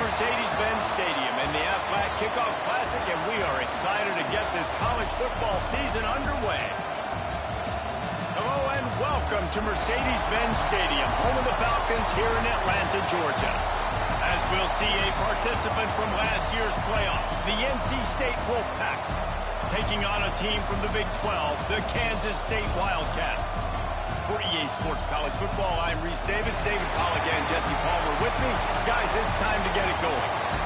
Mercedes-Benz Stadium in the Aflac Kickoff Classic, and we are excited to get this college football season underway. Hello and welcome to Mercedes-Benz Stadium, home of the Falcons here in Atlanta, Georgia. As we'll see a participant from last year's playoff, the NC State Wolfpack, taking on a team from the Big 12, the Kansas State Wildcats. For EA Sports College Football, I'm Reese Davis, David Pollack, and Jesse Palmer with me. Guys, it's time to get it going.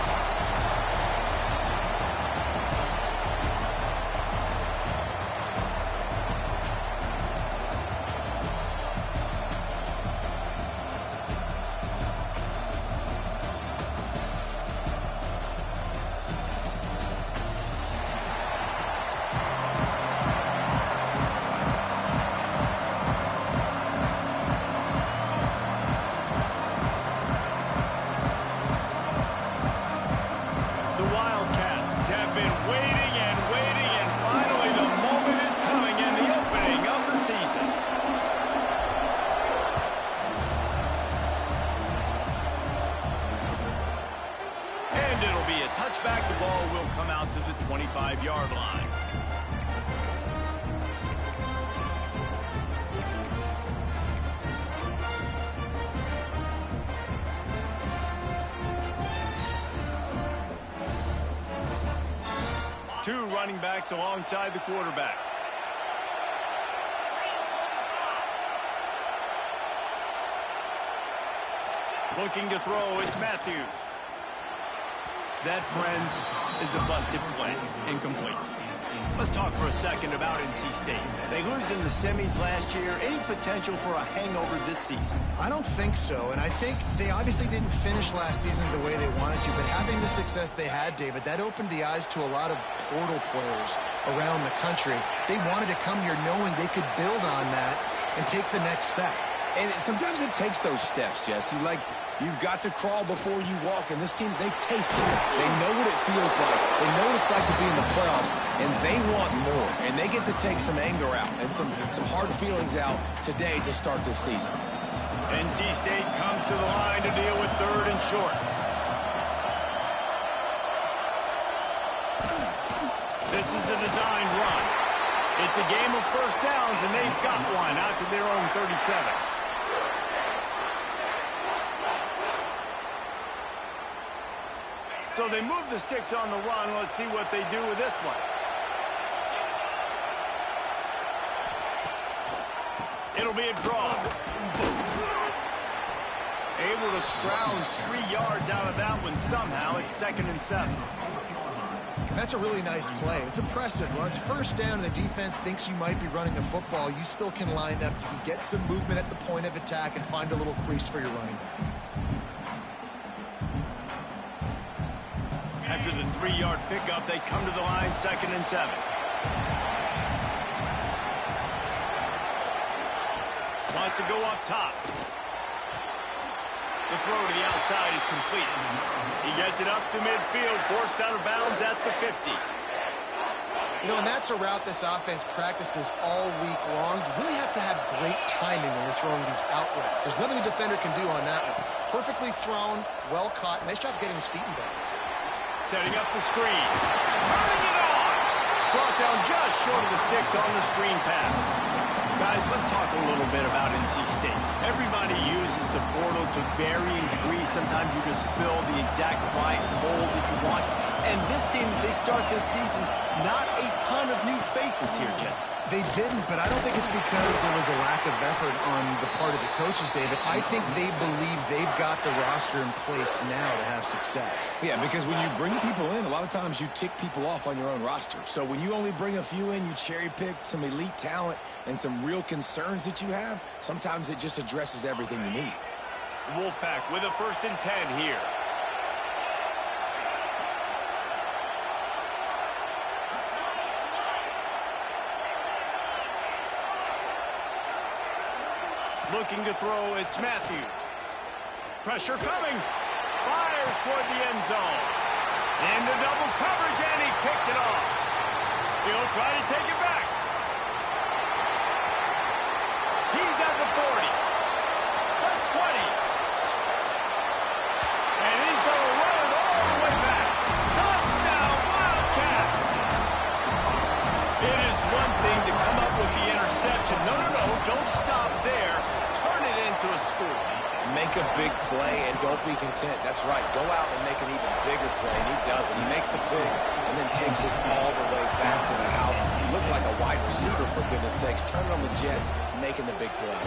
Touchback, the ball will come out to the 25-yard line. Two running backs alongside the quarterback. Looking to throw, it's Matthews. That, friends, is a busted play. Incomplete. Let's talk for a second about NC State. They lose in the semis last year. Any potential for a hangover this season? I don't think so, and I think they obviously didn't finish last season the way they wanted to, but having the success they had, David, that opened the eyes to a lot of portal players around the country. They wanted to come here knowing they could build on that and take the next step. And sometimes it takes those steps, Jesse. Like, you've got to crawl before you walk, and this team, they tasted it. They know what it feels like. They know what it's like to be in the playoffs, and they want more. And they get to take some anger out and some hard feelings out today to start this season. NC State comes to the line to deal with third and short. This is a designed run. It's a game of first downs, and they've got one out to their own 37. So they move the sticks on the run. Let's see what they do with this one. It'll be a draw. Able to scrounge 3 yards out of that one somehow. It's 2nd and 7. That's a really nice play. It's impressive. When it's first down and the defense thinks you might be running the football, you still can line up. You can get some movement at the point of attack and find a little crease for your running back. After the 3-yard pickup, they come to the line, 2nd and 7. Wants to go up top. The throw to the outside is complete. He gets it up to midfield, forced out of bounds at the 50. You know, and that's a route this offense practices all week long. You really have to have great timing when you're throwing these out routes. There's nothing a defender can do on that one. Perfectly thrown, well caught. Nice job getting his feet in bounds. Setting up the screen. Turning it on! Brought down just short of the sticks on the screen pass. Guys, let's talk a little bit about NC State. Everybody uses the portal to varying degrees. Sometimes you just fill the exact right hole that you want. And this team, as they start this season, not a ton of new faces here, Jesse. They didn't, but I don't think it's because there was a lack of effort on the part of the coaches, David. I think they believe they've got the roster in place now to have success. Yeah, because when you bring people in, a lot of times you tick people off on your own roster. So when you only bring a few in, you cherry-pick some elite talent and some real concerns that you have, sometimes it just addresses everything you need. Wolfpack with a 1st and 10 here. Looking to throw, it's Matthews. Pressure coming. Fires toward the end zone. Into double coverage, and he picked it off. He'll try to take it back. He's at the 40. The 20. And he's going to run it Make a big play and don't be content. That's right. Go out and make an even bigger play, and he does it. He makes the pick and then takes it all the way back to the house. He looked like a wide receiver, for goodness sakes. Turn on the Jets, making the big play.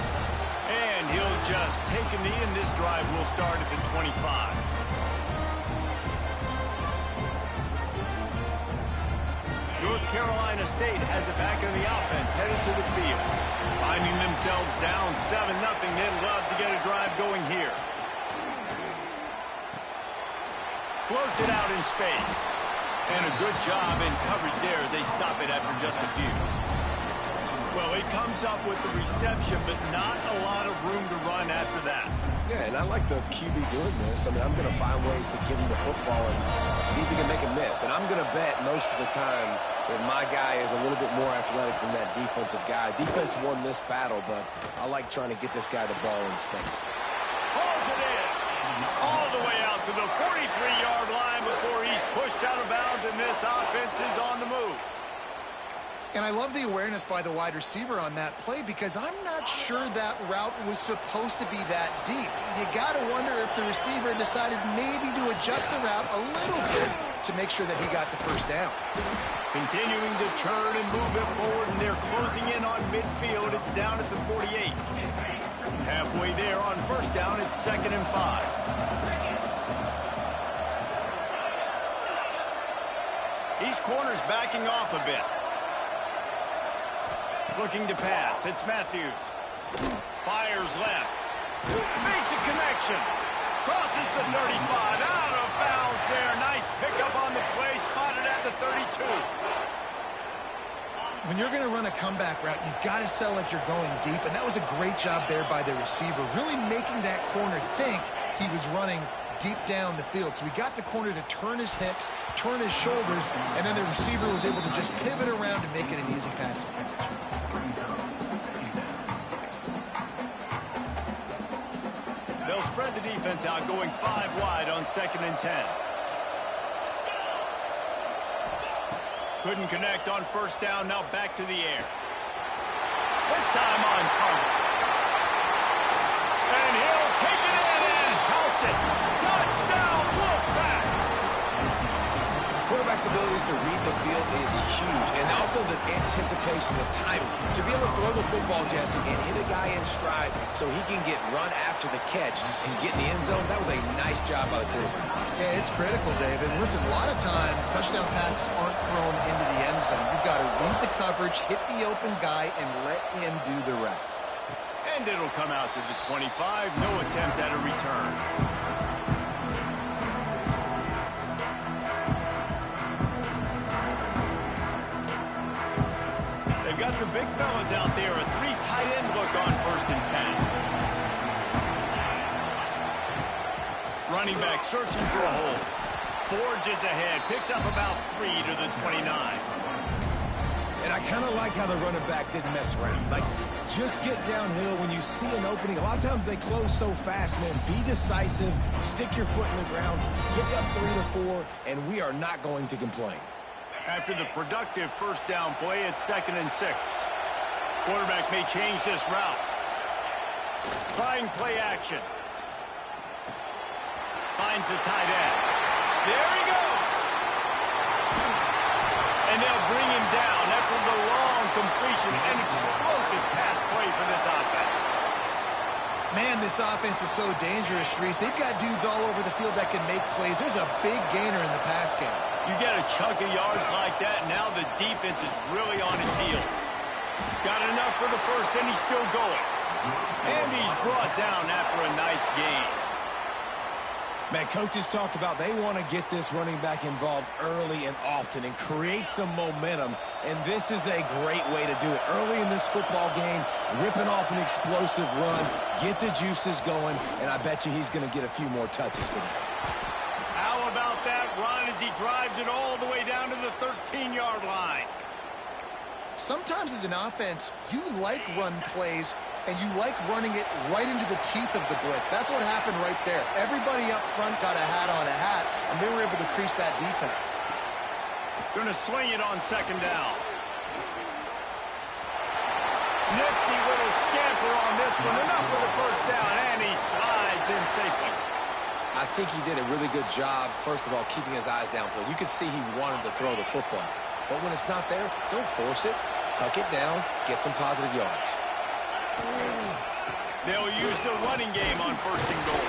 And he'll just take a knee, and this drive will start at the 25. North Carolina State has it back in the offense, headed to the field. Finding themselves down 7-0, they'd love to get a drive going here. Floats it out in space. And a good job in coverage there as they stop it after just a few. Well, he comes up with the reception, but not a lot of room to run after that. Yeah, and I like the QB doing this. I mean, I'm going to find ways to give him the football and see if he can make a miss. And I'm going to bet most of the time that my guy is a little bit more athletic than that defensive guy. Defense won this battle, but I like trying to get this guy the ball in space. Pulls it in. All the way out to the 43-yard line before he's pushed out of bounds, and this offense is on the move. And I love the awareness by the wide receiver on that play because I'm not sure that route was supposed to be that deep. You got to wonder if the receiver decided maybe to adjust the route a little bit to make sure that he got the first down. Continuing to turn and move it forward, and they're closing in on midfield. It's down at the 48. Halfway there on first down, it's 2nd and 5. These corners backing off a bit. Looking to pass. It's Matthews. Fires left. Makes a connection. Crosses the 35. Out of bounds there. Nice pickup on the play. Spotted at the 32. When you're going to run a comeback route, you've got to sell like you're going deep, and that was a great job there by the receiver, really making that corner think he was running deep down the field. So we got the corner to turn his hips, turn his shoulders, and then the receiver was able to just pivot around and make it an easy pass to catch. They'll spread the defense out, going 5 wide on 2nd and 10. Couldn't connect on first down, now back to the air. This time on target. And he'll take it in and house it. Touchdown, Wolfpack! Quarterback's abilities to read the field is huge, and also the anticipation, the timing. To be able to throw the football, Jesse, and hit a guy in stride so he can get run after the catch and get in the end zone, that was a nice job by the quarterback. Yeah, it's critical, David. Listen, a lot of times touchdown passes aren't thrown into the end zone. You've got to read the coverage, hit the open guy, and let him do the rest. And it'll come out to the 25. No attempt at a return. They've got the big fellas out there. A 3 tight end look on 1st and 10. Running back searching for a hole. Forges ahead. Picks up about 3 to the 29. And I kind of like how the running back didn't mess around. Like, just get downhill when you see an opening. A lot of times they close so fast, man. Be decisive. Stick your foot in the ground. Pick up 3 to 4, and we are not going to complain. After the productive first down play, it's 2nd and 6. Quarterback may change this route. Trying play action. Finds the tight end. There he goes. And they'll bring him down after the long completion. An explosive pass play for this offense. Man, this offense is so dangerous, Reese. They've got dudes all over the field that can make plays. There's a big gainer in the pass game. You get a chunk of yards like that, now the defense is really on its heels. Got enough for the first, and he's still going. And he's brought down after a nice gain. Man, coaches talked about they want to get this running back involved early and often and create some momentum, and this is a great way to do it. Early in this football game, ripping off an explosive run, get the juices going, and I bet you he's going to get a few more touches today. How about that run as he drives it all the way down to the 13-yard line? Sometimes as an offense, you like run plays, and you like running it right into the teeth of the blitz. That's what happened right there. Everybody up front got a hat on a hat, and they were able to crease that defense. Going to swing it on 2nd down. Nifty little scamper on this one. Enough for the first down, and he slides safely. I think he did a really good job, first of all, keeping his eyes downfield. You could see he wanted to throw the football. But when it's not there, don't force it. Tuck it down, get some positive yards. They'll use the running game on 1st and goal.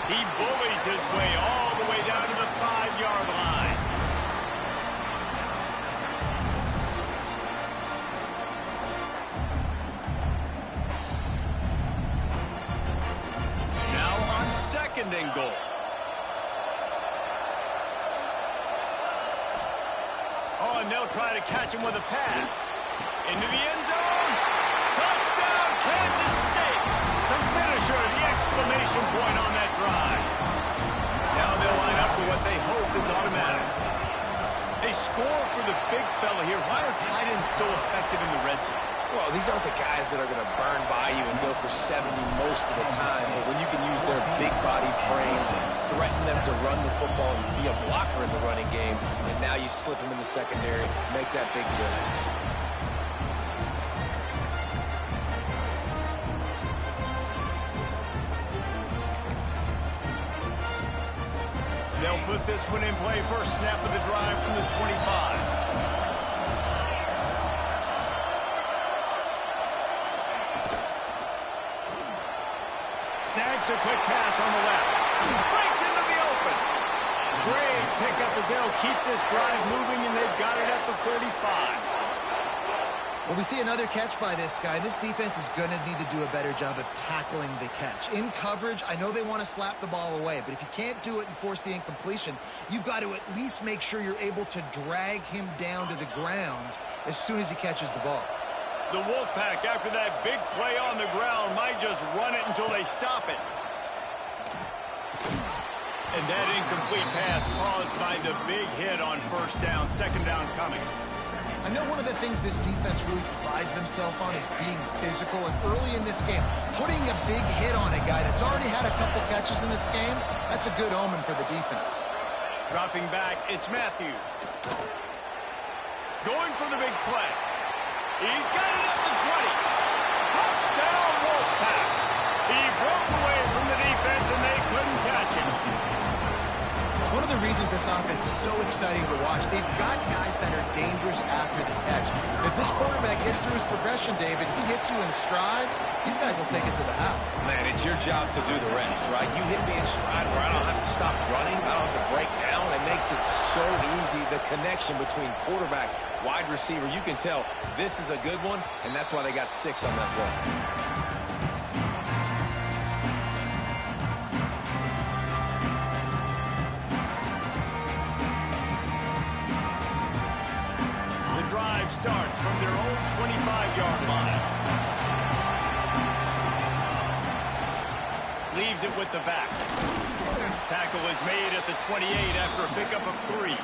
He bullies his way all the way down to the 5-yard line. Now on 2nd and goal. Oh, and they'll try to catch him with a pass. Into the end zone. Touchdown, Kansas State. The finisher, the exclamation point on that drive. Now they'll line up for what they hope is automatic. They score for the big fella here. Why are tight ends so effective in the red zone? Well, these aren't the guys that are going to burn by you and go for 70 most of the time, but when you can use their big-bodied frames, threaten them to run the football and be a blocker in the running game, and now you slip them in the secondary, make that big play. They'll put this one in play. First snap of the drive from the 25. Snags a quick pass on the left. Breaks into the open. Great pickup as they'll keep this drive moving, and they've got it at the 45. Well, we see another catch by this guy. This defense is going to need to do a better job of tackling the catch. In coverage, I know they want to slap the ball away, but if you can't do it and force the incompletion, you've got to at least make sure you're able to drag him down to the ground as soon as he catches the ball. The Wolfpack, after that big play on the ground, might just run it until they stop it. And that incomplete pass caused by the big hit on 1st down, 2nd down coming. I know one of the things this defense really prides themselves on is being physical, and early in this game, putting a big hit on a guy that's already had a couple catches in this game, that's a good omen for the defense. Dropping back, it's Matthews. Going for the big play. He's got it at the 20. Touchdown, Wolfpack. He broke away from the defense, and they couldn't catch him. One of the reasons this offense is so exciting to watch, they've got guys that are dangerous after the catch. And if this quarterback gets through his progression, David, he hits you in stride, these guys will take it to the house. Man, it's your job to do the rest, right? You hit me in stride where I don't have to stop running, I don't have to break down. It makes it so easy, the connection between quarterback, wide receiver. You can tell this is a good one, and that's why they got 6 on that play. Starts from their own 25-yard line. Leaves it with the back. Tackle is made at the 28 after a pickup of 3.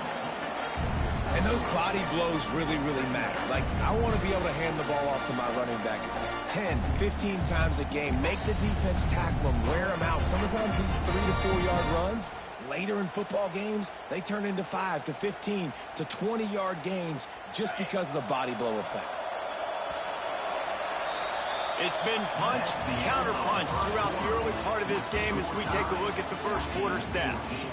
And those body blows really, really matter. Like, I want to be able to hand the ball off to my running back 10, 15 times a game. Make the defense tackle them, wear them out. Sometimes these 3 to 4 yard runs, later in football games, they turn into 5 to 15 to 20-yard gains just because of the body blow effect. It's been punch, counter-punch throughout the early part of this game as we take a look at the first quarter stats.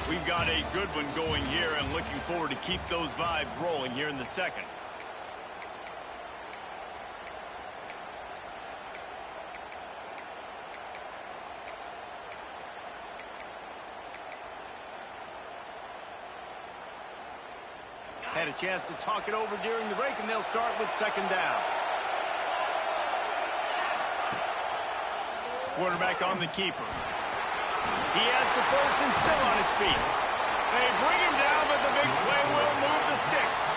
We've got a good one going here and looking forward to keep those vibes rolling here in the second. Had a chance to talk it over during the break, and they'll start with 2nd down. Quarterback on the keeper. He has the first and still on his feet. They bring him down, but the big play will move the sticks.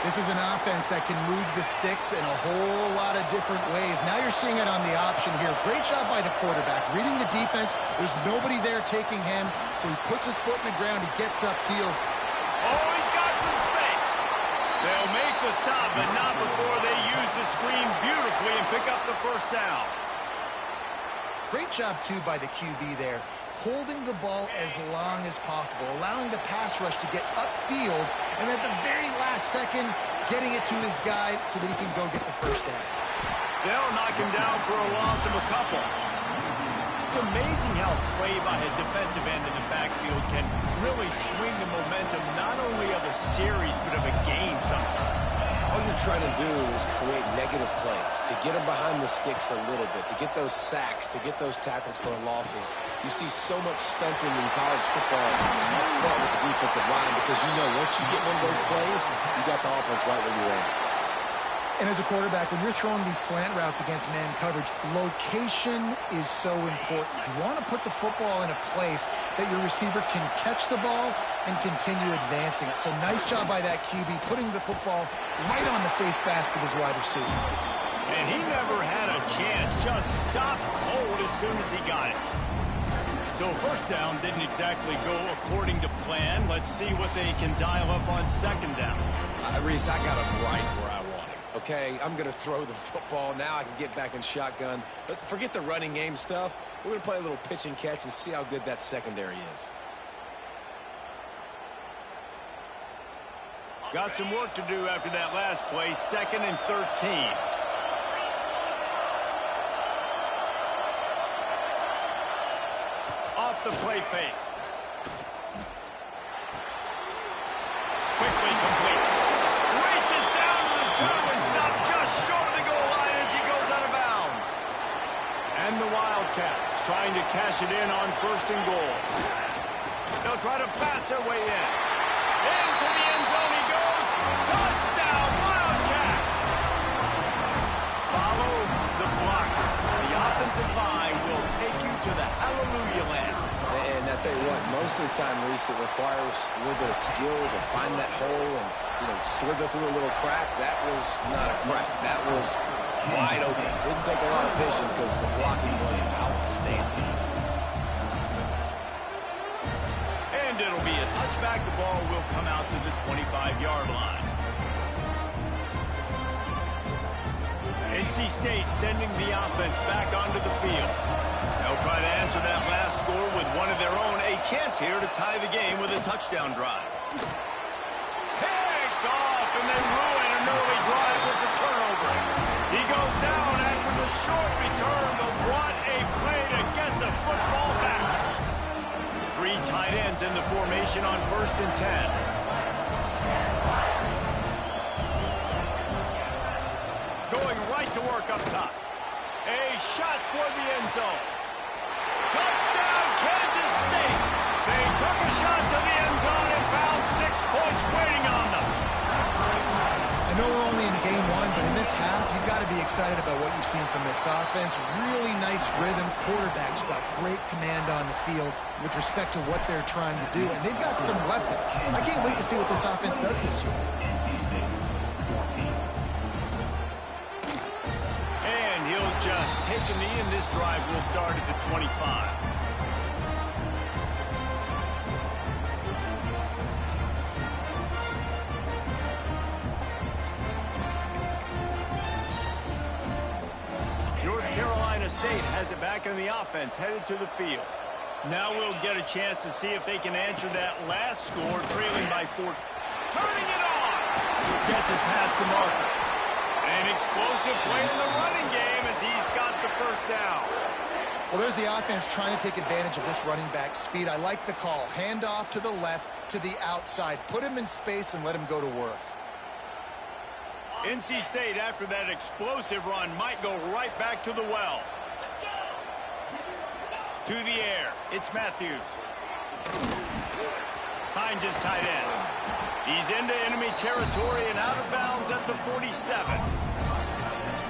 This is an offense that can move the sticks in a whole lot of different ways. Now you're seeing it on the option here. Great job by the quarterback. Reading the defense, there's nobody there taking him, so he puts his foot in the ground, he gets upfield. Oh, he's got some space. They'll make the stop, but not before they use the screen beautifully and pick up the 1st down. Great job, too, by the QB there, holding the ball as long as possible, allowing the pass rush to get upfield, and at the very last second, getting it to his guy so that he can go get the 1st down. They'll knock him down for a loss of a couple. It's amazing how play by a defensive end in the backfield can really swing the momentum not only of a series but of a game sometimes. All you're trying to do is create negative plays, to get them behind the sticks a little bit, to get those sacks, to get those tackles for losses. You see so much stunting in college football up front with the defensive line because you know once you get one of those plays, you got the offense right where you want. And as a quarterback, when you're throwing these slant routes against man coverage, location is so important. You want to put the football in a place that your receiver can catch the ball and continue advancing it. So nice job by that QB, putting the football right on the face mask of his wide receiver. And he never had a chance, just stopped cold as soon as he got it. So first down didn't exactly go according to plan. Let's see what they can dial up on second down. Reese, I got him right where I want him. Okay, I'm going to throw the football. Now I can get back in shotgun. Let's forget the running game stuff. We're going to play a little pitch and catch and see how good that secondary is. Got some work to do after that last play, 2nd and 13. Off the play fake. Quickly complete. Races down to the 2 and stopped just short of the goal line as he goes out of bounds. And the Wildcats trying to cash it in on 1st and goal. They'll try to pass their way in. Into the end zone he goes. Touchdown, Wildcats! Follow the blocker. The offensive line will take you to the hallelujah land. And I tell you what, most of the time, Reese, it requires a little bit of skill to find that hole and, slither through a little crack. That was not a crack. That was wide open. Didn't take a lot of vision because the blocking was outstanding. And it'll be a touchback. The ball will come out to the 25-yard line. NC State sending the offense back onto the field. They'll try to answer that last score with one of their own. A chance here to tie the game with a touchdown drive. Picked off, and they ruin an early drive with the turnover. He goes down after the short return, but what a play to get the football back. 3 tight ends in the formation on 1st and 10. Going right to work up top. A shot toward the end zone. Touchdown, Kansas State. They took a shot to the end zone and found 6 points waiting on them. I know we're only in game 1, but in this half, you've got to be excited about what you've seen from this offense. Really nice rhythm. Quarterback's got great command on the field with respect to what they're trying to do, and they've got some weapons. I can't wait to see what this offense does this year. And he'll just take a knee, and this drive will start at the 25. North Carolina State has it back in the offense, headed to the field. Now we'll get a chance to see if they can answer that last score, trailing by 4. Turning it on! Gets it past the marker. An explosive play in the running game as he's got the first down. Well, there's the offense trying to take advantage of this running back speed. I like the call. Hand off to the left, to the outside. Put him in space and let him go to work. NC State, after that explosive run, might go right back to the well. To the air, it's Matthews. Finds his tight end. He's into enemy territory and out of bounds at the 47.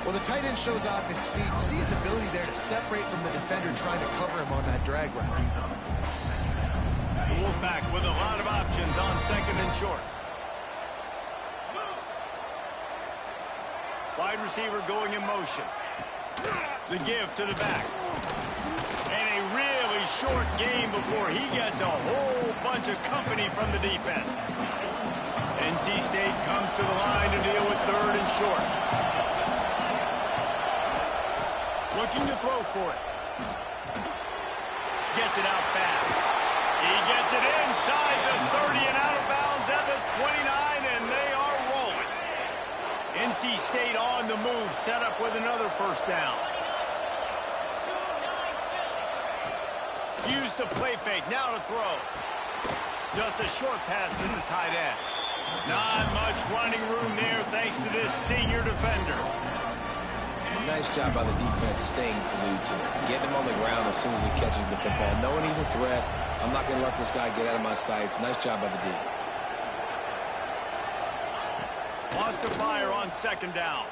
Well, the tight end shows off his speed. See his ability there to separate from the defender trying to cover him on that drag route. The Wolfpack with a lot of options on 2nd and short. Wide receiver going in motion. The give to the back. And a really short game before he gets a whole bunch of company from the defense. NC State comes to the line to deal with 3rd and short. Looking to throw for it. Gets it out fast. He gets it inside the 30 and out of bounds at the 29, and they are rolling. NC State on the move, set up with another first down. Use the play fake. Now to throw. Just a short pass to the tight end. Not much running room there thanks to this senior defender. And nice job by the defense staying glued to it. Getting him on the ground as soon as he catches the football. Knowing he's a threat, I'm not going to let this guy get out of my sights. Nice job by the D. Wants to fire on second down.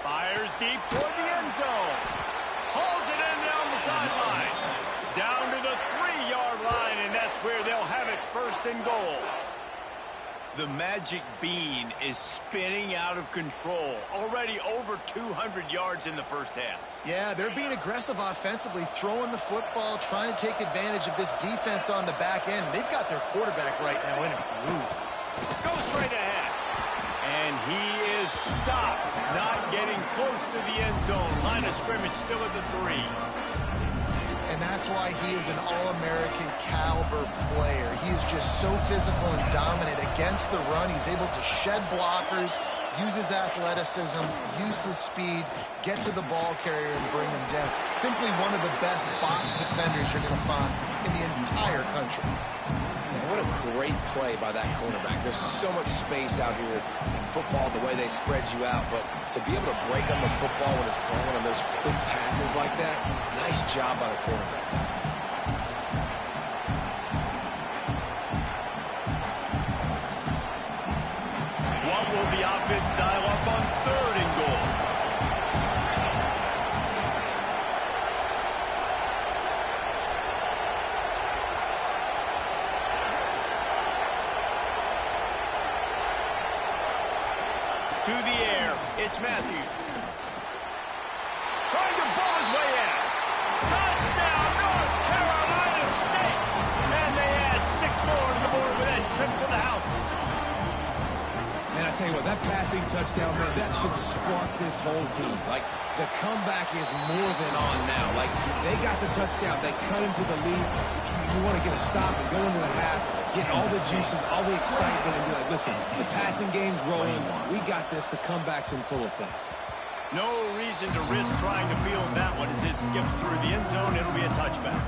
Fires deep toward the end zone. Hauls it in down the sideline. Down to the 3-yard line, and that's where they'll have it, first and goal. The magic bean is spinning out of control. Already over 200 yards in the first half. Yeah, they're being aggressive offensively, throwing the football, trying to take advantage of this defense on the back end. They've got their quarterback right now in a groove. Go straight ahead. And he is stopped, not getting close to the end zone. Line of scrimmage still at the 3. And that's why he is an All-American caliber player. He is just so physical and dominant against the run. He's able to shed blockers, use his athleticism, use his speed, get to the ball carrier and bring him down. Simply one of the best box defenders you're going to find in the entire country. Man, what a great play by that cornerback. There's so much space out here in football, the way they spread you out, but to be able to break on the football when it's thrown on those quick passes like that, nice job by the cornerback. What will the offense dial up on third and goal? To the air, it's Matthews. Trying to ball his way in. Touchdown, North Carolina State! And they add 6 more to the board with that trip to the house. Man, I tell you what, that passing touchdown, man, that should spark this whole team. Like, the comeback is more than on now. Like, they got the touchdown. They cut into the lead. You want to get a stop and go into the half, get all the juices, all the excitement, and be like, listen, the passing game's rolling. We got this. The comeback's in full effect. No reason to risk trying to field that one as it skips through the end zone. It'll be a touchback.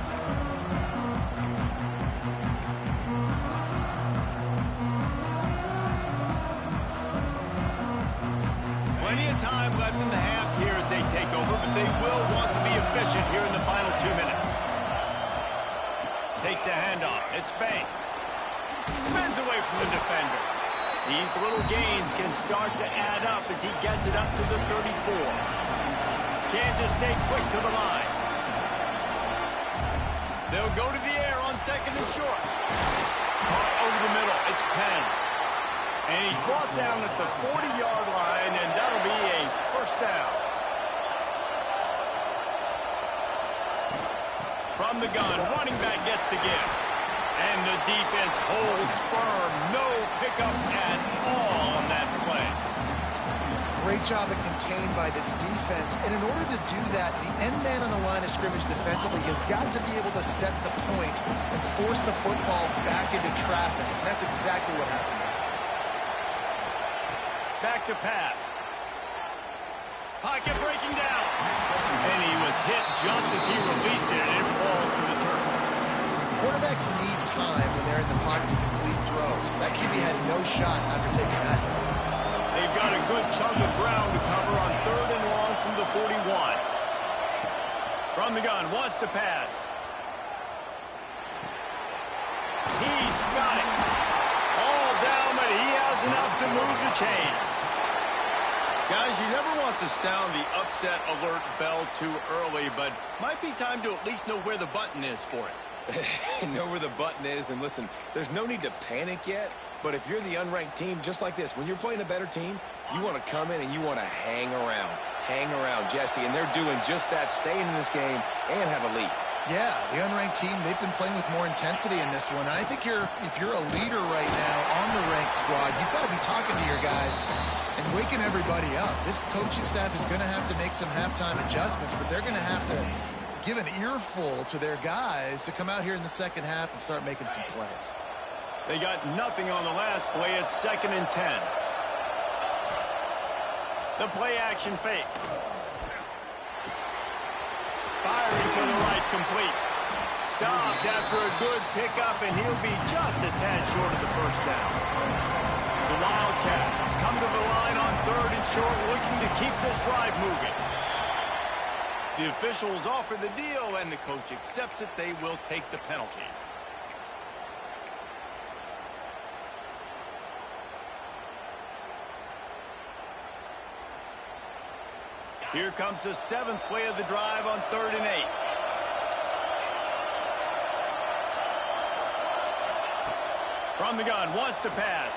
Plenty of time left in the half here as they take over, but they will want to be efficient here in the final 2 minutes. Takes a handoff. It's Banks. Spins away from the defender. These little gains can start to add up as he gets it up to the 34. Kansas State quick to the line. They'll go to the air on second and short. Caught over the middle. It's Penn. And he's brought down at the 40-yard line, and that'll be a first down. From the gun, running back gets to give. And the defense holds firm. No pickup at all on that play. Great job of contained by this defense. And in order to do that, the end man on the line of scrimmage defensively has got to be able to set the point and force the football back into traffic. And that's exactly what happened. Back to pass. Pocket breaking down. And he was hit just as he released it, and it falls to the turf. Quarterbacks need time when they're in the pocket to complete throws. That QB had no shot after taking that hit. They've got a good chunk of ground to cover on third and long from the 41. From the gun, wants to pass. He's got it. All down, but he has enough to move the chains. Guys, you never want to sound the upset alert bell too early, but might be time to at least know where the button is for it. Know where the button is, and listen, there's no need to panic yet, but if you're the unranked team, just like this, when you're playing a better team, you want to come in and you want to hang around, Jesse, and they're doing just that, staying in this game and have a lead. Yeah, the unranked team, they've been playing with more intensity in this one. And I think if you're a leader right now on the ranked squad, you've got to be talking to your guys and waking everybody up. This coaching staff is going to have to make some halftime adjustments, but they're going to have to give an earful to their guys to come out here in the second half and start making some plays. They got nothing on the last play. It's 2nd and 10. The play action fake. Firing to the right, complete. stopped after a good pickup, and he'll be just a tad short of the first down. The Wildcats come to the line on 3rd and short, looking to keep this drive moving. The officials offer the deal, and the coach accepts it. They will take the penalty. Here comes the 7th play of the drive on 3rd and 8. From the gun, wants to pass.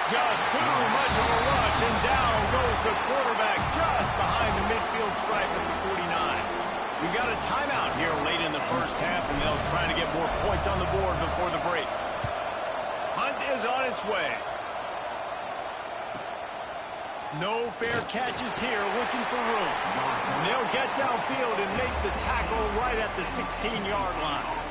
Just too much of a rush, and down goes the quarterback just behind the midfield stripe at the 49. We got a timeout here late in the first half, and they'll try to get more points on the board before the break. Hunt is on its way. No fair catches here, looking for room. And they'll get downfield and make the tackle right at the 16-yard line.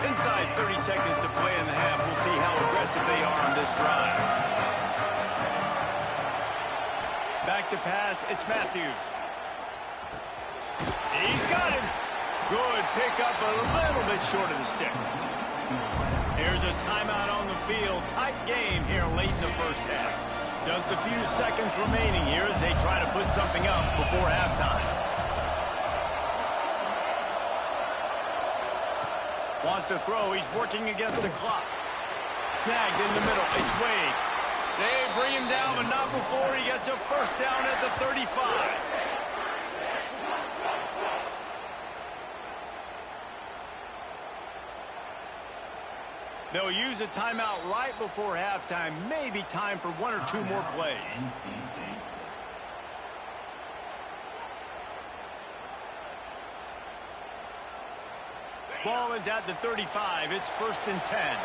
Inside 30 seconds to play in the half. We'll see how aggressive they are on this drive. Back to pass, it's Matthews. He's got him. Good pickup, a little bit short of the sticks. Here's a timeout on the field. Tight game here late in the first half. Just a few seconds remaining here as they try to put something up before halftime. Wants to throw. He's working against the clock. Snagged in the middle. It's Wade. They bring him down, but not before he gets a first down at the 35. They'll use a timeout right before halftime. Maybe time for 1 or 2 more plays. Ball is at the 35. It's 1st and 10.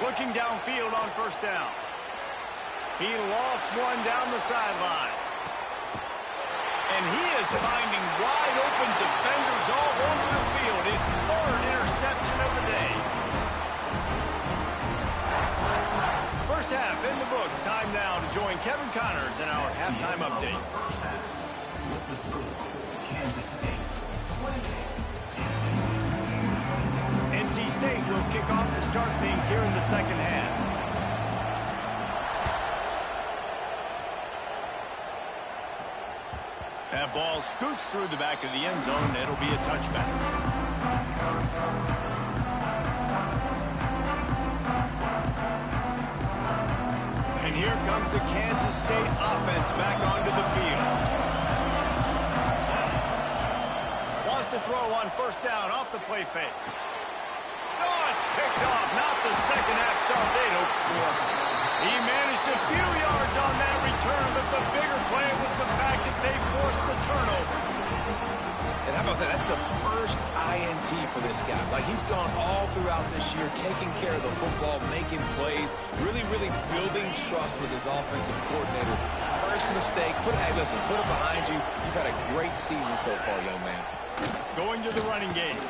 Looking downfield on 1st down. He lofts one down the sideline. And he is finding wide open defenders all over the field. His 3rd interception of the day. First half in the books. Time now to join Kevin Connors in our halftime update. NC State will kick off to start things here in the second half. That ball scoots through the back of the end zone. It'll be a touchback. And here comes the Kansas State offense back onto the field. Wants to throw on 1st down off the play fake. Oh, it's picked off. Not the second half start they'd hoped for. He managed a few yards on that return, but the bigger play was the fact that they forced the turnover. And how about that? That's the first INT for this guy. Like, he's gone all throughout this year, taking care of the football, making plays, really, really building trust with his offensive coordinator. First mistake. Hey, listen, put it behind you. You've had a great season so far, young man. Going to the running game.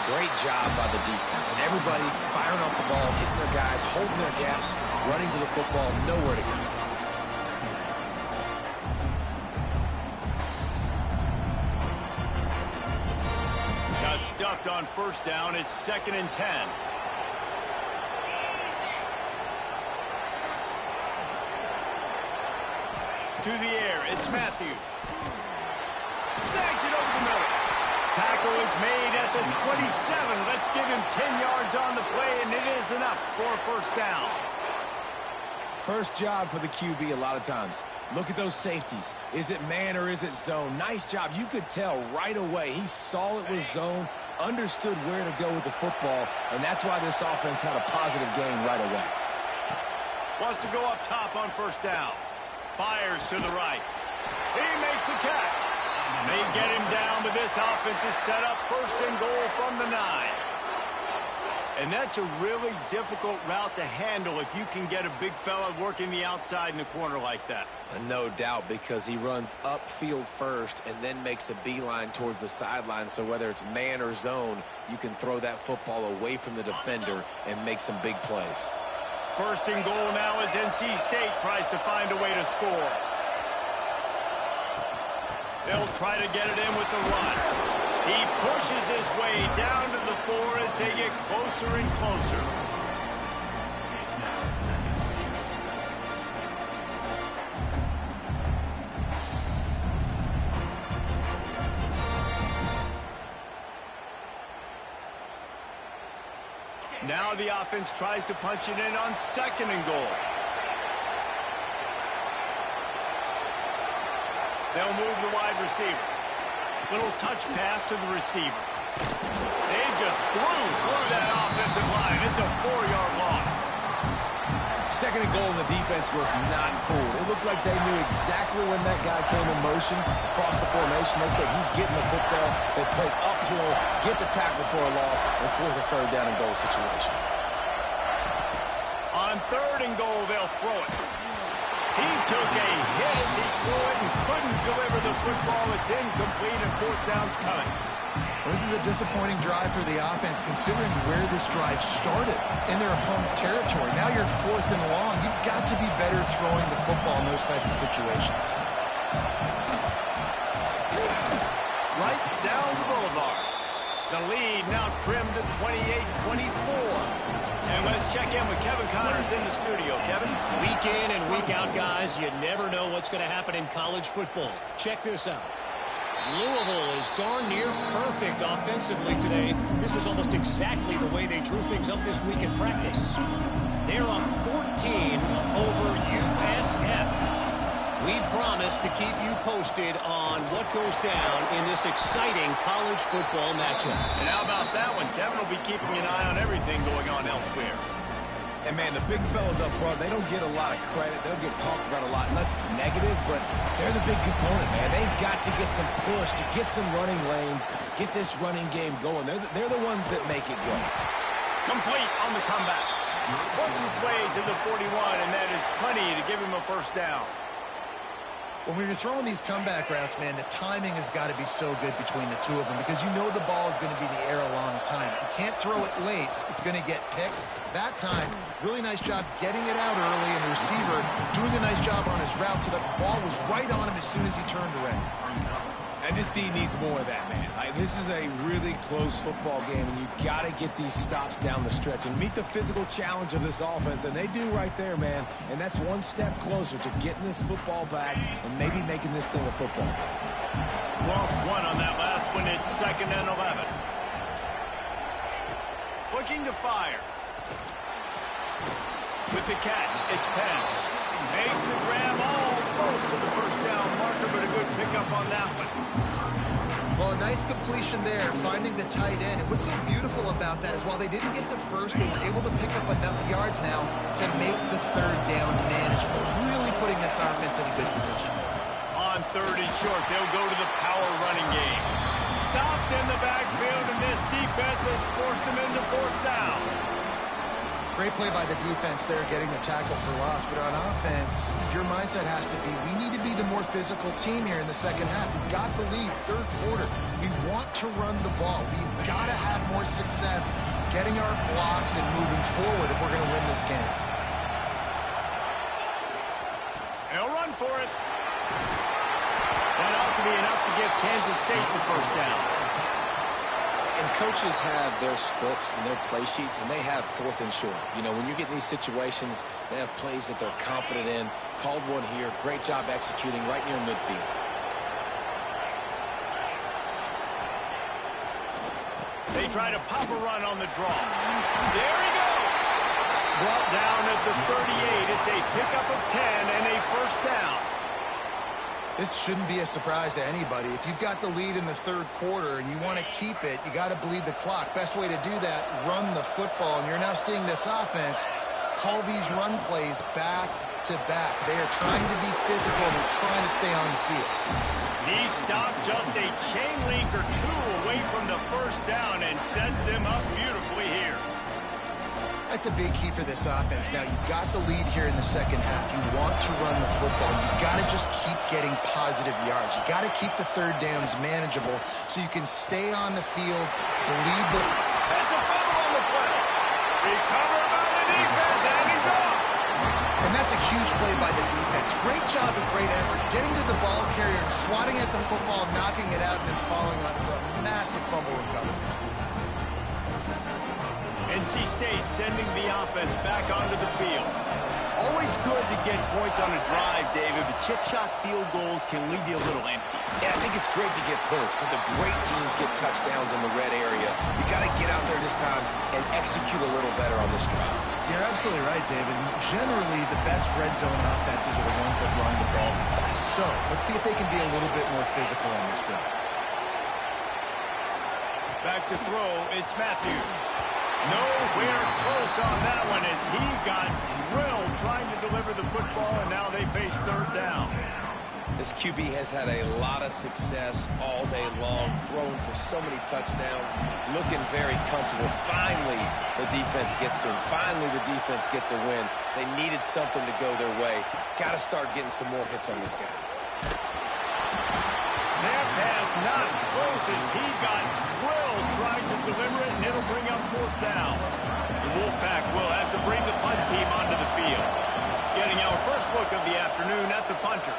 Great job by the defense. Everybody firing off the ball, hitting their guys, holding their gaps, running to the football, nowhere to go. Got stuffed on 1st down. It's 2nd and 10. To the air, it's Matthews. Snags it over the middle. Tackle is made at the 27. Let's give him 10 yards on the play, and it is enough for a 1st down. First job for the QB a lot of times. Look at those safeties. Is it man or is it zone? Nice job. You could tell right away. He saw it was zone, understood where to go with the football, and that's why this offense had a positive gain right away. Wants to go up top on 1st down. Fires to the right. He makes the catch. They get him down, but this offense is set up 1st and goal from the 9. And that's a really difficult route to handle if you can get a big fella working the outside in the corner like that. No doubt, because he runs upfield first and then makes a beeline towards the sideline. So whether it's man or zone, you can throw that football away from the defender and make some big plays. First and goal now as NC State tries to find a way to score. They'll try to get it in with the run. He pushes his way down to the 4 as they get closer and closer. Now the offense tries to punch it in on second and goal. They'll move the wide receiver. Little touch pass to the receiver. They just blew through that offensive line. It's a 4-yard loss. Second and goal, and the defense was not fooled. It looked like they knew exactly when that guy came in motion across the formation. They said he's getting the football. They played uphill, get the tackle for a loss, and force a third down and goal situation. On third and goal, they'll throw it. He took a hit as he threw it and couldn't deliver the football. It's incomplete and fourth down's coming. Well, this is a disappointing drive for the offense considering where this drive started in their opponent territory. Now you're fourth and long. You've got to be better throwing the football in those types of situations. Right down the boulevard. The lead now trimmed to 28-24. And let's check in with Kevin Connors in the studio. Kevin? Week in and week out, guys, you never know what's going to happen in college football. Check this out. Louisville is darn near perfect offensively today. This is almost exactly the way they drew things up this week in practice. They're up 14 over USF. We promise to keep you posted on what goes down in this exciting college football matchup. And how about that one? Kevin will be keeping an eye on everything going on elsewhere. And, man, the big fellas up front, they don't get a lot of credit. They'll get talked about a lot unless it's negative, but they're the big component, man. They've got to get some push, to get some running lanes, get this running game going. They're the ones that make it go. Complete on the comeback. Works his way to the 41, and that is plenty to give him a first down. When you're throwing these comeback routes, man, the timing has got to be so good between the two of them because you know the ball is going to be in the air a long time. You can't throw it late. It's going to get picked. That time, really nice job getting it out early, and the receiver doing a nice job on his route so that the ball was right on him as soon as he turned around. And this team needs more of that, man. This is a really close football game, and you got to get these stops down the stretch and meet the physical challenge of this offense, and they do right there, man. And that's one step closer to getting this football back and maybe making this thing a football game. Lost one on that last one. It's 2nd and 11. Looking to fire. With the catch, it's Penn. Makes the grab almost to the first down marker, but a good pickup on that one. Well, a nice completion there, finding the tight end. And what's so beautiful about that is while they didn't get the first, they were able to pick up enough yards now to make the third down manageable. Really putting this offense in a good position. On third and short, they'll go to the power running game. Stopped in the backfield, and this defense has forced him into fourth down. Great play by the defense there, getting the tackle for loss. But on offense, your mindset has to be, we need to be the more physical team here in the second half. We've got the lead, third quarter. We want to run the ball. We've got to have more success getting our blocks and moving forward if we're going to win this game. They'll run for it. That ought to be enough to give Kansas State the first down. And coaches have their scripts and their play sheets, and they have fourth and short. You know, when you get in these situations, they have plays that they're confident in. Called one here. Great job executing right near midfield. They try to pop a run on the draw. There he goes. Brought down at the 38. It's a pickup of 10 and a first down. This shouldn't be a surprise to anybody. If you've got the lead in the third quarter and you want to keep it, you got to bleed the clock. Best way to do that, run the football. And you're now seeing this offense call these run plays back to back. They are trying to be physical. They're trying to stay on the field. He stopped just a chain link or two away from the first down and sets them up beautifully here. That's a big key for this offense. Now, you've got the lead here in the second half. You want to run the football. You've got to just keep getting positive yards. You've got to keep the third downs manageable so you can stay on the field, believe the... That's a fumble on the play. Recovered by the defense, and he's off. And that's a huge play by the defense. Great job and great effort getting to the ball carrier and swatting at the football, knocking it out, and then falling on for a massive fumble recovery. NC State sending the offense back onto the field. Always good to get points on a drive, David, but chip shot field goals can leave you a little empty. Yeah, I think it's great to get points, but the great teams get touchdowns in the red area. You got to get out there this time and execute a little better on this drive. You're absolutely right, David. Generally, the best red zone offenses are the ones that run the ball best. So, let's see if they can be a little bit more physical on this drive. Back to throw, it's Matthews. Nowhere close on that one as he got drilled trying to deliver the football, and now they face third down. This QB has had a lot of success all day long, throwing for so many touchdowns, looking very comfortable. Finally, the defense gets to him. Finally, the defense gets a win. They needed something to go their way. Got to start getting some more hits on this guy. That pass not close as he got drilled trying to deliver it, and it'll bring up fourth down. The Wolfpack will have to bring the punt team onto the field. Getting our first look of the afternoon at the punter.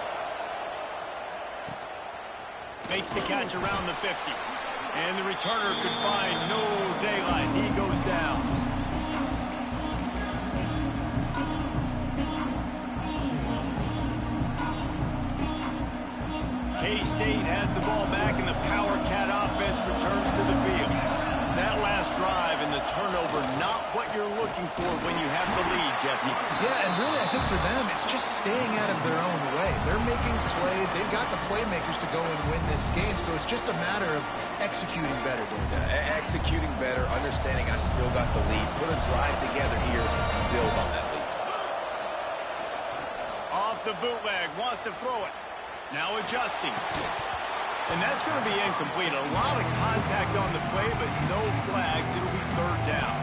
Makes the catch around the 50. And the returner could find no daylight. He goes down. K-State has the ball back, and the Power Cat offense returns to the field. That last drive and the turnover, not what you're looking for when you have the lead, Jesse. Yeah, and really, I think for them, it's just staying out of their own way. They're making plays. They've got the playmakers to go and win this game, so it's just a matter of executing better, Dave. Executing better, understanding I still got the lead. Put a drive together here and build on that lead. Off the bootleg, wants to throw it. Now adjusting. And that's going to be incomplete. A lot of contact on the play, but no flags. It'll be third down.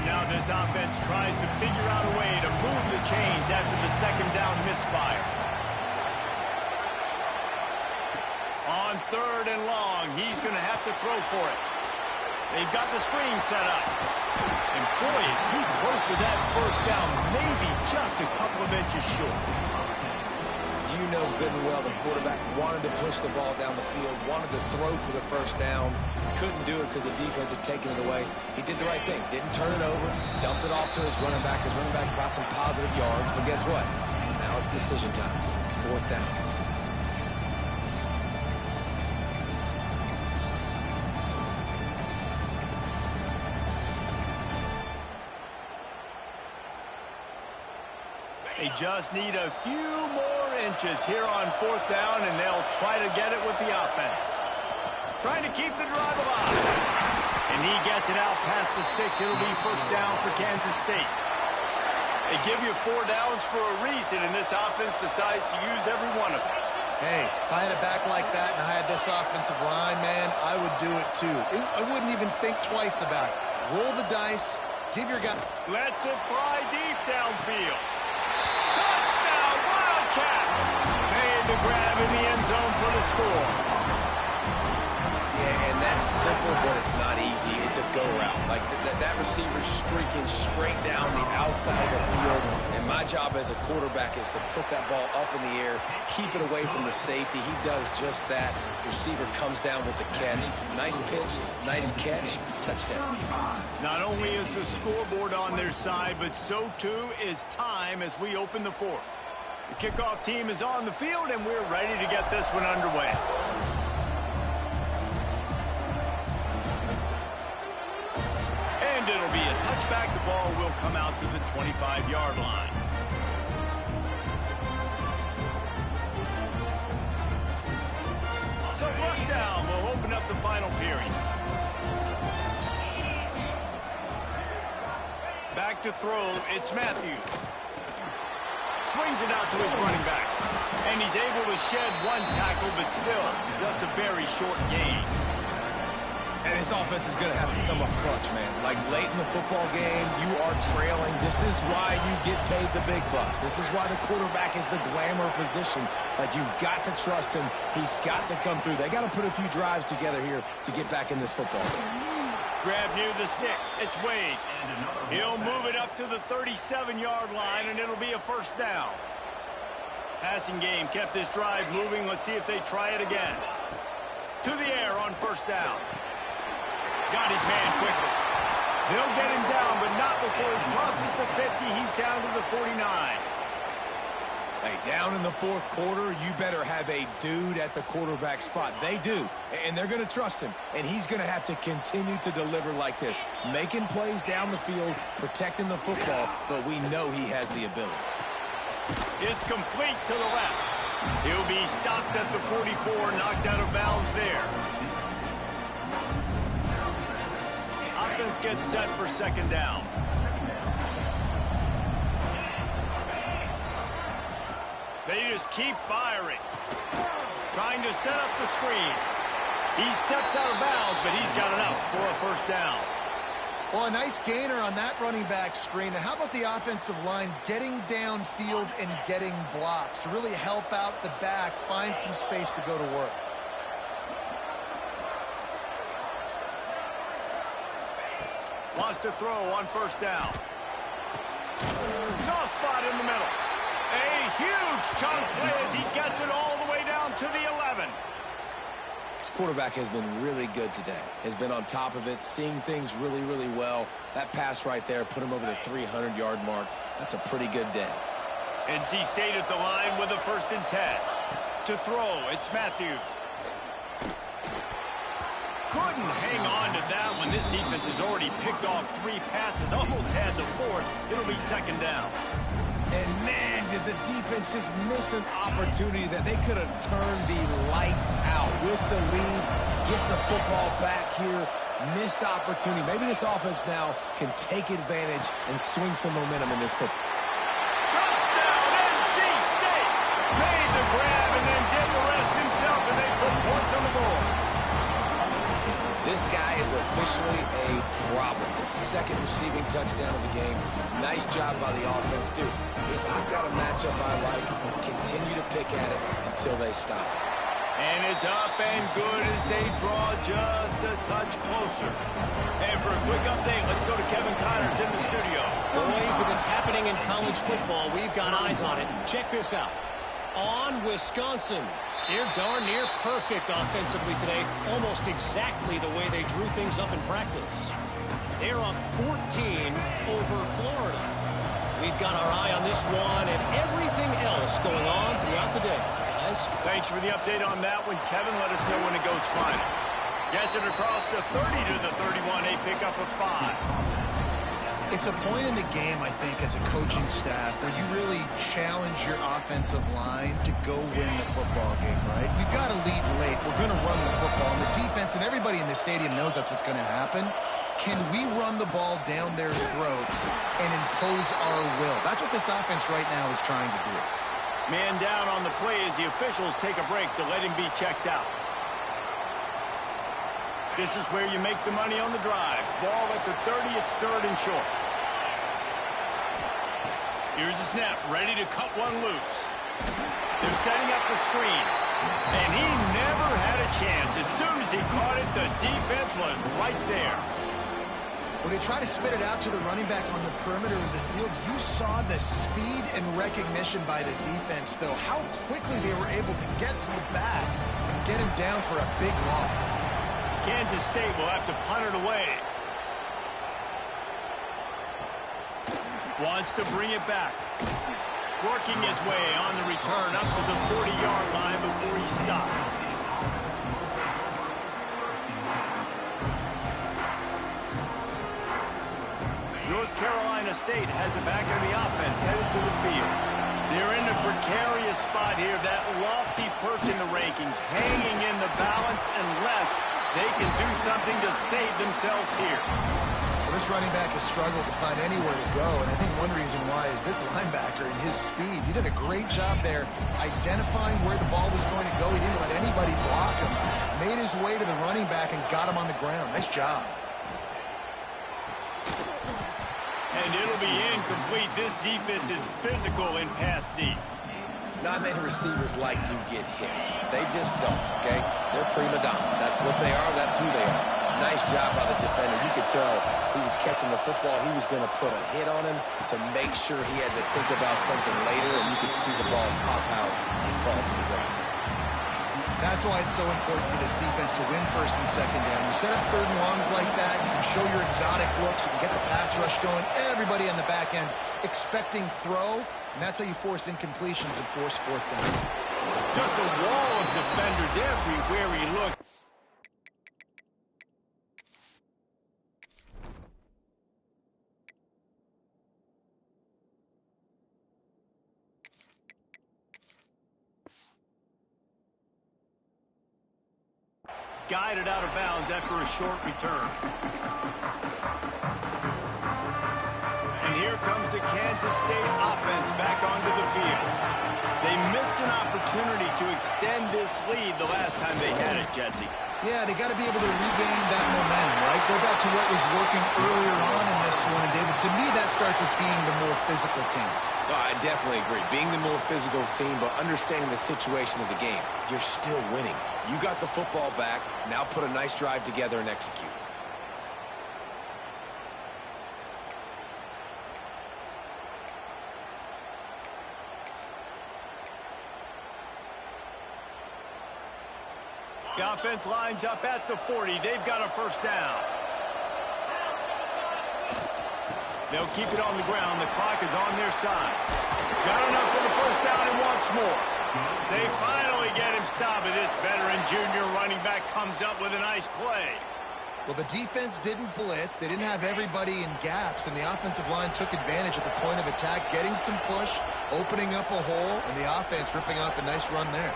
Now this offense tries to figure out a way to move the chains after the second down misfire. On third and long, he's going to have to throw for it. They've got the screen set up. And boy, is he close to that first down, maybe just a couple of inches short. You know good and well the quarterback wanted to push the ball down the field, wanted to throw for the first down, couldn't do it because the defense had taken it away. He did the right thing, didn't turn it over, dumped it off to his running back. His running back got some positive yards, but guess what? Now it's decision time. It's fourth down. They just need a few more inches here on fourth down, and they'll try to get it with the offense. Trying to keep the drive alive. And he gets it out past the sticks. It'll be first down for Kansas State. They give you 4 downs for a reason, and this offense decides to use every one of them. Hey, if I had a back like that and I had this offensive line, man, I would do it too. I wouldn't even think twice about it. Roll the dice, give your guy... Lets it fly deep downfield. Touchdown, Wildcats! Made the grab in the end zone for the score. Yeah, and that's simple, but it's not easy. It's a go route. Like that receiver's streaking straight down the outside of the field, and my job as a quarterback is to put that ball up in the air, keep it away from the safety. He does just that. Receiver comes down with the catch. Nice pitch, nice catch, touchdown. Not only is the scoreboard on their side, but so too is time as we open the fourth. The kickoff team is on the field, and we're ready to get this one underway. And it'll be a touchback. The ball will come out to the 25-yard line. So first down will open up the final period. to throw. It's Matthews. Swings it out to his running back. And he's able to shed one tackle, but still just a very short gain. And this offense is going to have to come up clutch, man. Like late in the football game, you are trailing. This is why you get paid the big bucks. This is why the quarterback is the glamour position. Like, you've got to trust him. He's got to come through. They got to put a few drives together here to get back in this football game. Grab near the sticks. It's Wade. He'll move it up to the 37-yard line, and it'll be a first down. Passing game kept this drive moving. Let's see if they try it again. To the air on first down. Got his man quickly. They'll get him down, but not before he crosses the 50. He's down to the 49. Hey, down in the fourth quarter, you better have a dude at the quarterback spot. They do, and they're going to trust him, and he's going to have to continue to deliver like this, making plays down the field, protecting the football, but we know he has the ability. It's complete to the left. He'll be stopped at the 44, knocked out of bounds there. Offense gets set for second down. They just keep firing. Trying to set up the screen. He steps out of bounds, but he's got enough for a first down. Well, a nice gainer on that running back screen. Now, how about the offensive line getting downfield and getting blocks to really help out the back, find some space to go to work? Wants to throw on first down. Soft spot in the middle. A huge chunk play as he gets it all the way down to the 11. This quarterback has been really good today. Has been on top of it, seeing things really, really well. That pass right there put him over the 300-yard mark. That's a pretty good day. NC State at the line with a 1st and 10. To throw, it's Matthews. Couldn't hang on to that one. This defense has already picked off 3 passes, almost had the 4th. It'll be second down. And, man, did the defense just miss an opportunity that they could have turned the lights out with the lead, get the football back here. Missed opportunity. Maybe this offense now can take advantage and swing some momentum in this football. Touchdown, NC State! Made the grab and then did the rest himself, and they put points on the board. This guy is officially a problem. The 2nd receiving touchdown of the game. Nice job by the offense. Dude, if I've got a matchup I like, continue to pick at it until they stop it. And it's up and good as they draw just a touch closer. And for a quick update, let's go to Kevin Connors in the studio. Boys, if it's happening in college football, we've got eyes on it. Check this out. On Wisconsin. They're darn near perfect offensively today, almost exactly the way they drew things up in practice. They're up 14 over Florida. We've got our eye on this one and everything else going on throughout the day, guys. Thanks for the update on that one, Kevin. Let us know when it goes final. Gets it across the 30 to the 31, a pickup of 5. It's a point in the game, I think, as a coaching staff where you really challenge your offensive line to go win the football game, right? We've got to lead late. We're going to run the football. And the defense and everybody in the stadium knows that's what's going to happen. Can we run the ball down their throats and impose our will? That's what this offense right now is trying to do. Man down on the play as the officials take a break to let him be checked out. This is where you make the money on the drive. Ball at the 30, it's 3rd and short. Here's the snap, ready to cut one loose. They're setting up the screen. And he never had a chance. As soon as he caught it, the defense was right there. When they try to spit it out to the running back on the perimeter of the field, you saw the speed and recognition by the defense, though, how quickly they were able to get to the back and get him down for a big loss. Kansas State will have to punt it away. Wants to bring it back. Working his way on the return up to the 40-yard line before he stopped. North Carolina State has it back in the offense, headed to the field. They're in a precarious spot here, that lofty perch in the rankings, hanging in the balance unless they can do something to save themselves here. Well, This running back has struggled to find anywhere to go, and I think one reason why is this linebacker and his speed. He did a great job there identifying where the ball was going to go. He didn't let anybody block him. Made his way to the running back and got him on the ground. Nice job. And it'll be incomplete. This defense is physical in pass deep. Not many receivers like to get hit. They just don't, okay? They're prima donnas. That's what they are. That's who they are. Nice job by the defender. You could tell he was catching the football. He was going to put a hit on him to make sure he had to think about something later, and you could see the ball pop out and fall to the ground. That's why it's so important for this defense to win first and second down. You set up third and longs like that, you can show your exotic looks, you can get the pass rush going, everybody on the back end expecting throw, and that's how you force incompletions and force fourth downs. Just a wall of defenders everywhere he looked. Guided out of bounds after a short return. And here comes the Kansas State offense back onto the field. They missed an opportunity to extend this lead the last time they had it, Jesse. Yeah, they got to be able to regain that momentum, right? Go back to what was working earlier on in this one. And, David, to me, that starts with being the more physical team. Well, I definitely agree. Being the more physical team, but understanding the situation of the game. You're still winning. You got the football back. Now put a nice drive together and execute. The offense lines up at the 40. They've got a first down. They'll keep it on the ground. The clock is on their side. Got enough for the first down and wants more. They finally get him stopped, and this veteran junior running back comes up with a nice play. Well, the defense didn't blitz. They didn't have everybody in gaps, and the offensive line took advantage at the point of attack, getting some push, opening up a hole, and the offense ripping off a nice run there.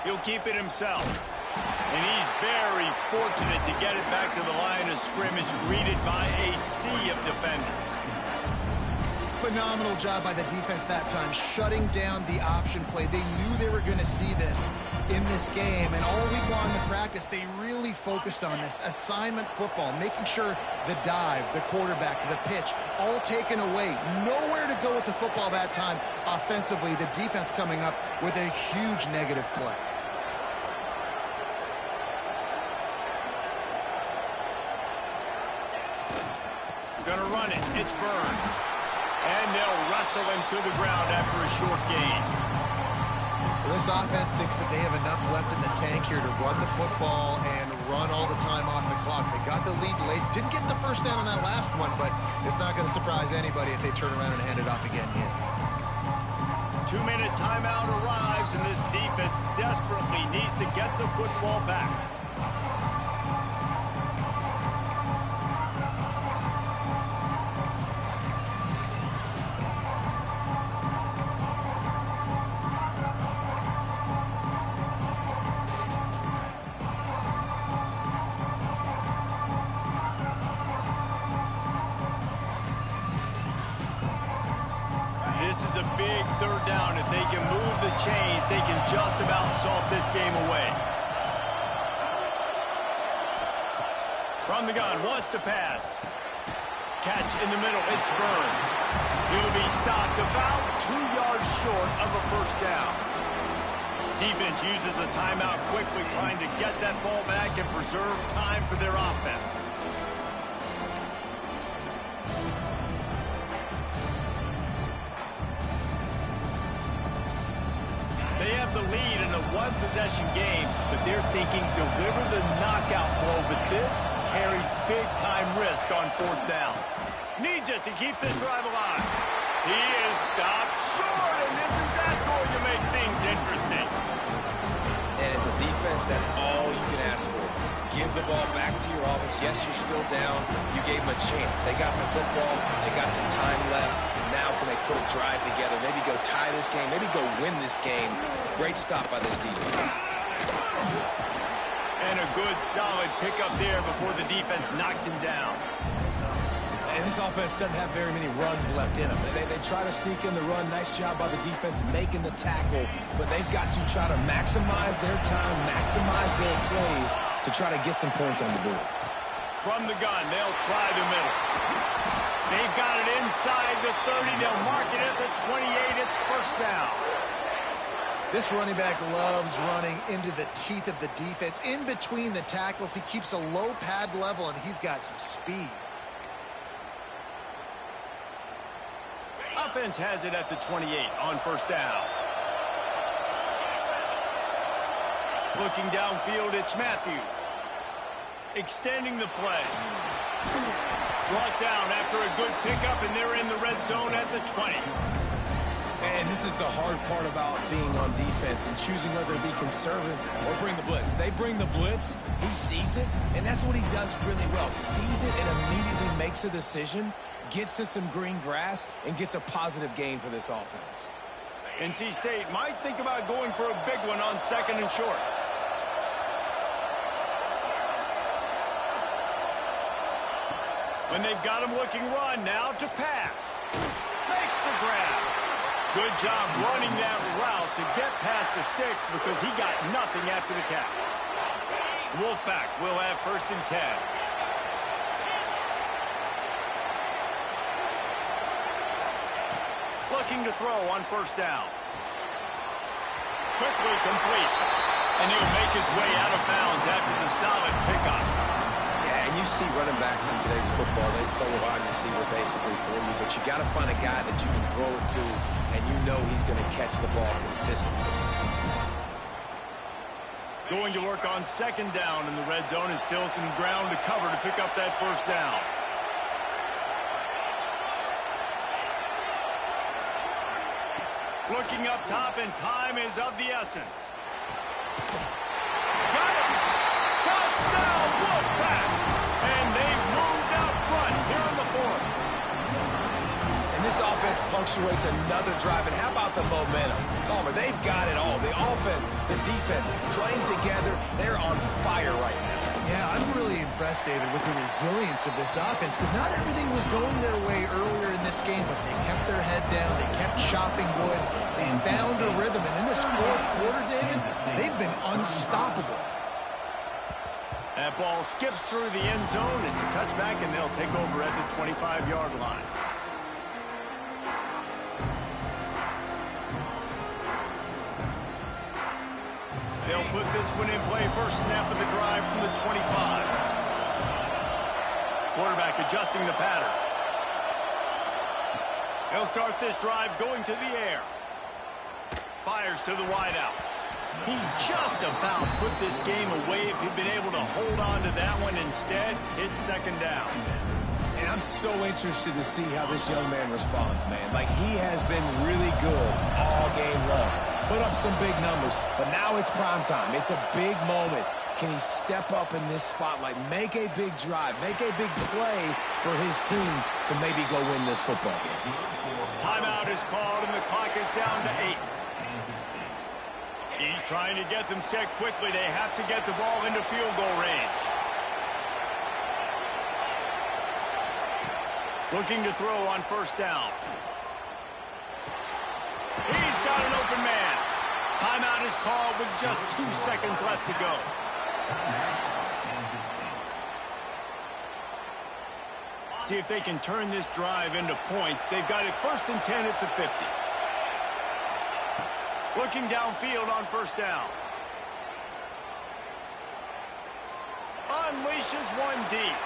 He'll keep it himself. And he's very fortunate to get it back to the line of scrimmage, greeted by a sea of defenders. Phenomenal job by the defense that time, shutting down the option play. They knew they were going to see this in this game, and all week long in practice, they really focused on this. Assignment football, making sure the dive, the quarterback, the pitch, all taken away. Nowhere to go with the football that time offensively. The defense coming up with a huge negative play. Gonna run it. It's Burns. And they'll wrestle him to the ground after a short gain. Well, this offense thinks that they have enough left in the tank here to run the football and run all the time off the clock. They got the lead late. Didn't get the first down on that last one, but it's not going to surprise anybody if they turn around and hand it off again here. 2-minute timeout arrives, and this defense desperately needs to get the football back. Big third down. If they can move the chains, they can just about solve this game away. From the gun, wants to pass. Catch in the middle, it's Burns. He'll be stopped about 2 yards short of a first down. Defense uses a timeout quickly, trying to get that ball back and preserve time for their offense. They have the lead in a one-possession game, but they're thinking deliver the knockout blow, but this carries big-time risk on fourth down. Needs it to keep this drive alive. He is stopped short, and isn't that going to make things interesting? And as a defense, that's all you can ask for. Give the ball back to your offense. Yes, you're still down. You gave them a chance. They got the football. They got some time left. Now can they put a drive together? Maybe go tie this game. Maybe go win this game. Great stop by this defense. And a good, solid pickup there before the defense knocks him down. And this offense doesn't have very many runs left in them. They try to sneak in the run. Nice job by the defense making the tackle. But they've got to try to maximize their time, maximize their plays to try to get some points on the board. From the gun, they'll try the middle. They've got it inside the 30. They'll mark it at the 28. It's first down. This running back loves running into the teeth of the defense. In between the tackles, he keeps a low pad level, and he's got some speed. Offense has it at the 28 on first down. Looking downfield, it's Matthews. Extending the play. Brought down after a good pickup, and they're in the red zone at the 20. And this is the hard part about being on defense and choosing whether to be conservative or bring the blitz. They bring the blitz, he sees it, and that's what he does really well. Sees it and immediately makes a decision, gets to some green grass, and gets a positive gain for this offense. NC State might think about going for a big one on 2nd and short. When they've got him looking, run now to pass. Makes the grab. Good job running that route to get past the sticks because he got nothing after the catch. Wolfpack will have 1st and 10. Looking to throw on first down. Quickly complete. And he'll make his way out of bounds after the solid pickup. Yeah, and you see running backs in today's football, they play a wide receiver basically for you, but you got to find a guy that you can throw it to, and you know he's going to catch the ball consistently. Going to work on 2nd down in the red zone, and still some ground to cover to pick up that first down. Looking up top, and time is of the essence. Got it! Touchdown, Wolfpack! And they've moved out front here in the 4th. And this offense punctuates another drive. And how about the momentum? Palmer, they've got it all. The offense, the defense, playing together. They're on fire right now. Yeah, I'm really impressed, David, with the resilience of this offense because not everything was going their way earlier in this game, but they kept their head down. They kept chopping wood. They found a rhythm. And in this 4th quarter, David, they've been unstoppable. That ball skips through the end zone. It's a touchback, and they'll take over at the 25-yard line. They'll put this one in play. First snap of the drive from the 25. Quarterback adjusting the pattern. They'll start this drive going to the air. Fires to the wideout. He just about put this game away if he'd been able to hold on to that one. Instead, it's 2nd down. And I'm so interested to see how this young man responds, man. Like, he has been really good all game long. Put up some big numbers, but now it's prime time. It's a big moment. Can he step up in this spotlight, make a big drive, make a big play for his team to maybe go win this football game? Timeout is called, and the clock is down to 8. He's trying to get them set quickly. They have to get the ball into field goal range. Looking to throw on first down. He's got an open man. Timeout is called with just 2 seconds left to go. See if they can turn this drive into points. They've got it 1st and 10 at the 50. Looking downfield on first down. Unleashes one deep.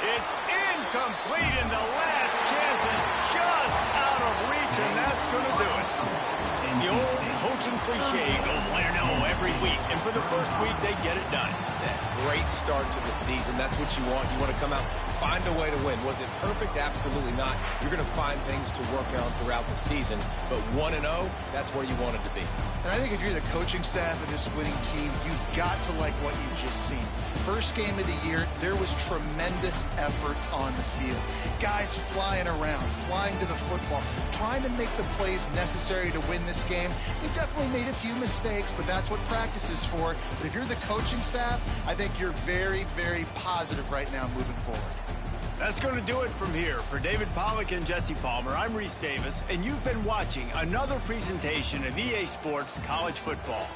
It's incomplete, and the last chance is just out of reach, and that's going to do it. The old coaching cliche, go play or no every week, and for the first week, they get it done. Great start to the season. That's what you want. You want to come out, find a way to win. Was it perfect? Absolutely not. You're going to find things to work on throughout the season, but 1-0, that's where you want it to be. And I think if you're the coaching staff of this winning team, you've got to like what you've just seen. First game of the year, there was tremendous effort on the field. Guys flying around, flying to the football, trying to make the plays necessary to win this game. They definitely made a few mistakes, but that's what practice is for. But if you're the coaching staff, I think you're very, very positive right now moving forward. That's going to do it from here. For David Pollack and Jesse Palmer, I'm Reese Davis, and you've been watching another presentation of EA Sports College Football.